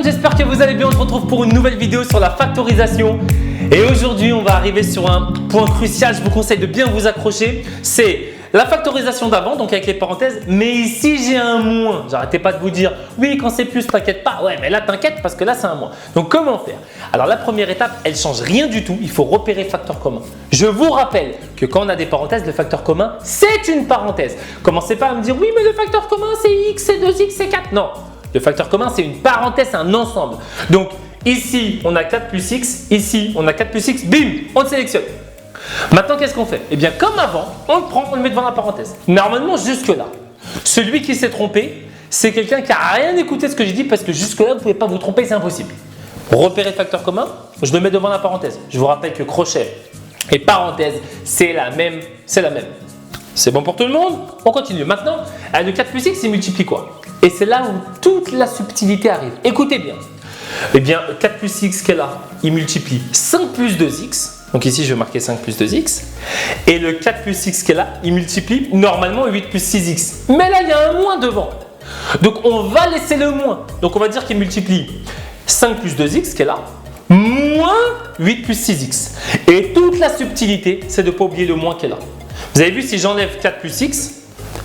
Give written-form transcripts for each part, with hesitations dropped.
monde, j'espère que vous allez bien. On se retrouve pour une nouvelle vidéo sur la factorisation. Et aujourd'hui, on va arriver sur un point crucial. Je vous conseille de bien vous accrocher. C'est la factorisation d'avant, donc avec les parenthèses. Mais ici, j'ai un moins. J'arrêtais pas de vous dire, oui, quand c'est plus, t'inquiète pas. Ouais, mais là, t'inquiète parce que là, c'est un moins. Donc, comment faire? Alors, la première étape, elle change rien du tout. Il faut repérer le facteur commun. Je vous rappelle que quand on a des parenthèses, le facteur commun, c'est une parenthèse. Commencez pas à me dire, oui, mais le facteur commun, c'est x, c'est 2x, c'est 4. Non. Le facteur commun, c'est une parenthèse, c'est un ensemble. Donc, ici, on a 4 plus x. Ici, on a 4 plus x. Bim, on le sélectionne. Maintenant, qu'est-ce qu'on fait? Eh bien, comme avant, on le prend, on le met devant la parenthèse. Normalement, jusque-là, celui qui s'est trompé, c'est quelqu'un qui n'a rien écouté de ce que j'ai dit parce que jusque-là, vous ne pouvez pas vous tromper, c'est impossible. Repérez le facteur commun, je le mets devant la parenthèse. Je vous rappelle que crochet et parenthèse, c'est la même. C'est bon pour tout le monde? On continue. Maintenant, le 4 plus x, il multiplie quoi? Et c'est là où toute la subtilité arrive. Écoutez bien. Eh bien, 4 plus x qui est là, il multiplie 5 plus 2x. Donc ici, je vais marquer 5 plus 2x. Et le 4 plus x qui est là, il multiplie normalement 8 plus 6x. Mais là, il y a un moins devant. Donc, on va laisser le moins. Donc, on va dire qu'il multiplie 5 plus 2x qui est là, moins 8 plus 6x. Et toute la subtilité, c'est de ne pas oublier le moins qui est là. Vous avez vu, si j'enlève 4 plus x,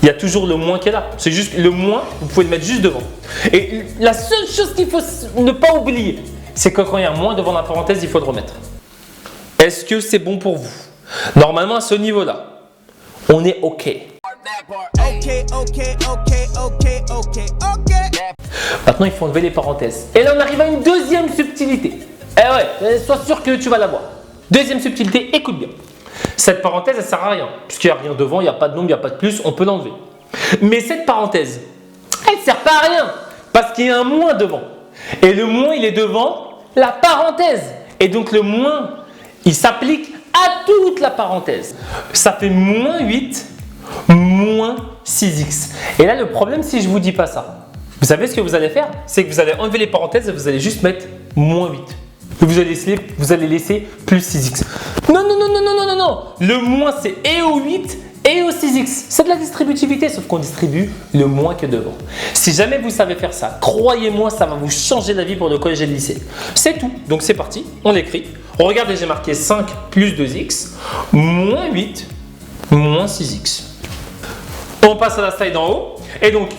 il y a toujours le moins qui est là. C'est juste le moins, vous pouvez le mettre juste devant. Et la seule chose qu'il faut ne pas oublier, c'est que quand il y a un moins devant la parenthèse, il faut le remettre. Est-ce que c'est bon pour vous? Normalement, à ce niveau-là, on est OK. Maintenant, il faut enlever les parenthèses. Et là, on arrive à une deuxième subtilité. Eh ouais, sois sûr que tu vas la voir. Deuxième subtilité, écoute bien. Cette parenthèse, elle ne sert à rien. Puisqu'il n'y a rien devant, il n'y a pas de nombre, il n'y a pas de plus, on peut l'enlever. Mais cette parenthèse, elle ne sert pas à rien. Parce qu'il y a un moins devant. Et le moins, il est devant la parenthèse. Et donc, le moins, il s'applique à toute la parenthèse. Ça fait moins 8, moins 6x. Et là, le problème, si je ne vous dis pas ça, vous savez ce que vous allez faire? C'est que vous allez enlever les parenthèses et vous allez juste mettre moins 8. Vous allez laisser plus 6x. Non. Le moins, c'est et au 8 et au 6x. C'est de la distributivité, sauf qu'on distribue le moins que devant. Si jamais vous savez faire ça, croyez-moi, ça va vous changer la vie pour le collège et le lycée. C'est tout. Donc, c'est parti. On l'écrit. Regardez, j'ai marqué 5 plus 2x, moins 8, moins 6x. On passe à la slide en haut. Et donc,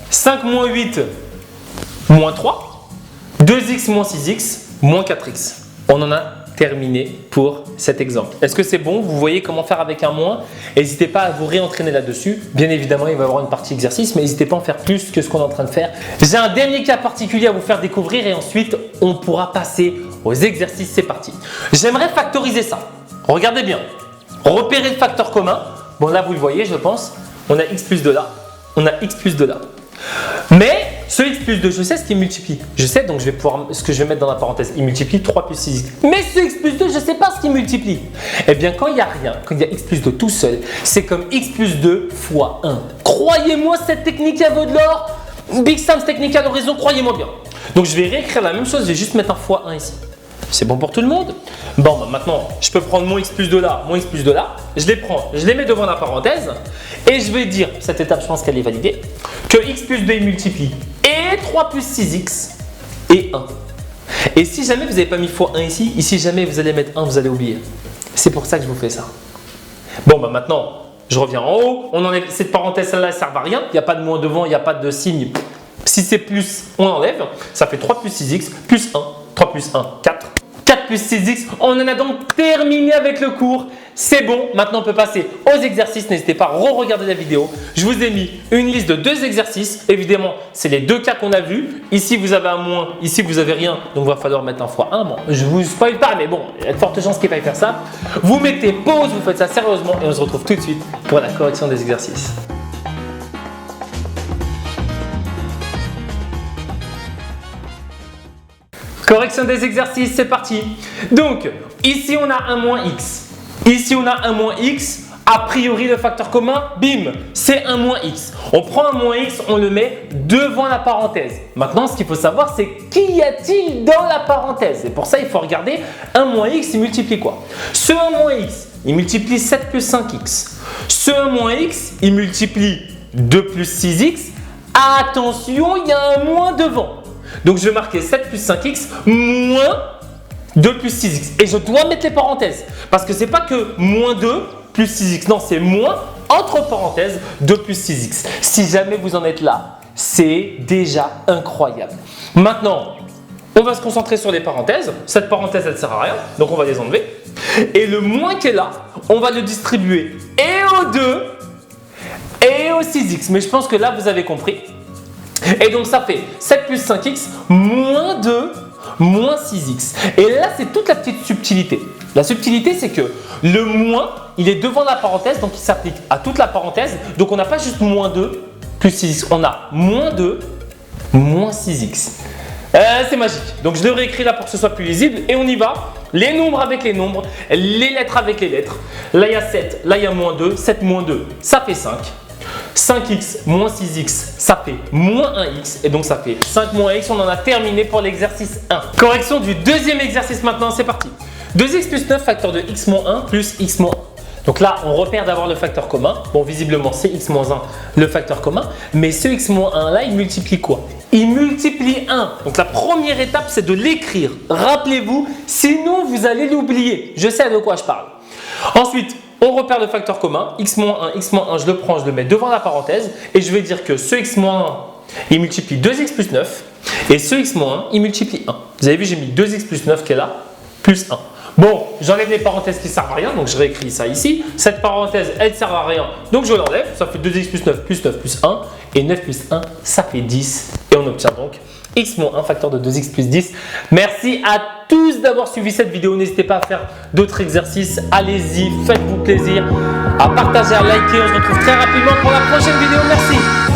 5 moins 8, moins 3. 2x moins 6x, moins 4x. On en a terminé pour cet exemple. Est-ce que c'est bon? Vous voyez comment faire avec un moins? N'hésitez pas à vous réentraîner là-dessus. Bien évidemment, il va y avoir une partie exercice, mais n'hésitez pas à en faire plus que ce qu'on est en train de faire. J'ai un dernier cas particulier à vous faire découvrir et ensuite, on pourra passer aux exercices. C'est parti. J'aimerais factoriser ça. Regardez bien. Repérer le facteur commun. Bon, là, vous le voyez, je pense. On a x plus 2 là. On a x plus 2 là. Mais ce x plus 2, je sais ce qu'il multiplie. Je sais, donc je vais pouvoir, ce que je vais mettre dans la parenthèse, il multiplie 3 plus 6x. Mais ce x plus 2, je ne sais pas ce qu'il multiplie. Eh bien, quand il n'y a rien, quand il y a x plus 2 tout seul, c'est comme x plus 2 fois 1. Croyez-moi, cette technique, elle vaut de l'or. Big Sam's technique à l'horizon, croyez-moi bien. Donc, je vais réécrire la même chose, je vais juste mettre un fois 1 ici. C'est bon pour tout le monde? Bon, bah maintenant, je peux prendre mon x plus 2 là, mon x plus 2 là. Je les prends, je les mets devant la parenthèse. Et je vais dire, cette étape, je pense qu'elle est validée, que x plus 2 il multiplie et 3 plus 6x et 1. Et si jamais vous n'avez pas mis fois 1 ici, ici jamais vous allez mettre 1, vous allez oublier. C'est pour ça que je vous fais ça. Bon, bah maintenant, je reviens en haut. On enlève cette parenthèse-là, elle ne sert à rien. Il n'y a pas de moins devant, il n'y a pas de signe. Si c'est plus, on enlève. Ça fait 3 plus 6x plus 1. 3 plus 1, 4. 4 plus 6x. On en a donc terminé avec le cours. C'est bon. Maintenant, on peut passer aux exercices. N'hésitez pas à re-regarder la vidéo. Je vous ai mis une liste de 2 exercices. Évidemment, c'est les 2 cas qu'on a vus. Ici, vous avez un moins. Ici, vous avez rien. Donc, il va falloir mettre un fois 1. Bon, je ne vous spoil pas, mais bon, il y a de fortes chances qu'il faille faire ça. Vous mettez pause, vous faites ça sérieusement et on se retrouve tout de suite pour la correction des exercices. Correction des exercices, c'est parti. Donc, ici, on a un moins x. Ici, on a un moins x. A priori, le facteur commun, bim, c'est un moins x. On prend un moins x, on le met devant la parenthèse. Maintenant, ce qu'il faut savoir, c'est qu'y a-t-il dans la parenthèse? Et pour ça, il faut regarder un moins x, il multiplie quoi? Ce 1 moins x, il multiplie 7 plus 5x. Ce 1 moins x, il multiplie 2 plus 6x. Attention, il y a un moins devant. Donc je vais marquer 7 plus 5x moins 2 plus 6x. Et je dois mettre les parenthèses. Parce que ce n'est pas que moins 2 plus 6x. Non, c'est moins entre parenthèses 2 plus 6x. Si jamais vous en êtes là, c'est déjà incroyable. Maintenant, on va se concentrer sur les parenthèses. Cette parenthèse, elle ne sert à rien. Donc on va les enlever. Et le moins qui est là, on va le distribuer et au 2 et au 6x. Mais je pense que là, vous avez compris. Et donc ça fait 7 plus 5x moins 2 moins 6x. Et là, c'est toute la petite subtilité. La subtilité, c'est que le moins, il est devant la parenthèse, donc il s'applique à toute la parenthèse. Donc on n'a pas juste moins 2 plus 6x, on a moins 2 moins 6x. C'est magique. Donc je le réécris là pour que ce soit plus lisible. Et on y va. Les nombres avec les nombres, les lettres avec les lettres. Là, il y a 7, là, il y a moins 2. 7 moins 2, ça fait 5. 5x moins 6x, ça fait moins 1x. Et donc ça fait 5 moins x. On en a terminé pour l'exercice 1. Correction du deuxième exercice maintenant, c'est parti. 2x plus 9 facteur de x moins 1 plus x moins 1. Donc là, on repère d'avoir le facteur commun. Bon, visiblement, c'est x moins 1 le facteur commun. Mais ce x moins 1 là, il multiplie quoi? Il multiplie 1. Donc la première étape, c'est de l'écrire. Rappelez-vous, sinon vous allez l'oublier. Je sais de quoi je parle. Ensuite, on repère le facteur commun. X moins 1, je le prends, je le mets devant la parenthèse. Et je vais dire que ce x moins 1, il multiplie 2x plus 9. Et ce x moins 1, il multiplie 1. Vous avez vu, j'ai mis 2x plus 9 qui est là, plus 1. Bon, j'enlève les parenthèses qui ne servent à rien, donc je réécris ça ici. Cette parenthèse, elle ne sert à rien, donc je l'enlève. Ça fait 2x plus 9 plus 9 plus 1. Et 9 plus 1, ça fait 10. Et on obtient donc x moins 1 facteur de 2x plus 10. Merci à tous d'avoir suivi cette vidéo. N'hésitez pas à faire d'autres exercices. Allez-y, faites-vous plaisir. À partager, à liker. On se retrouve très rapidement pour la prochaine vidéo. Merci.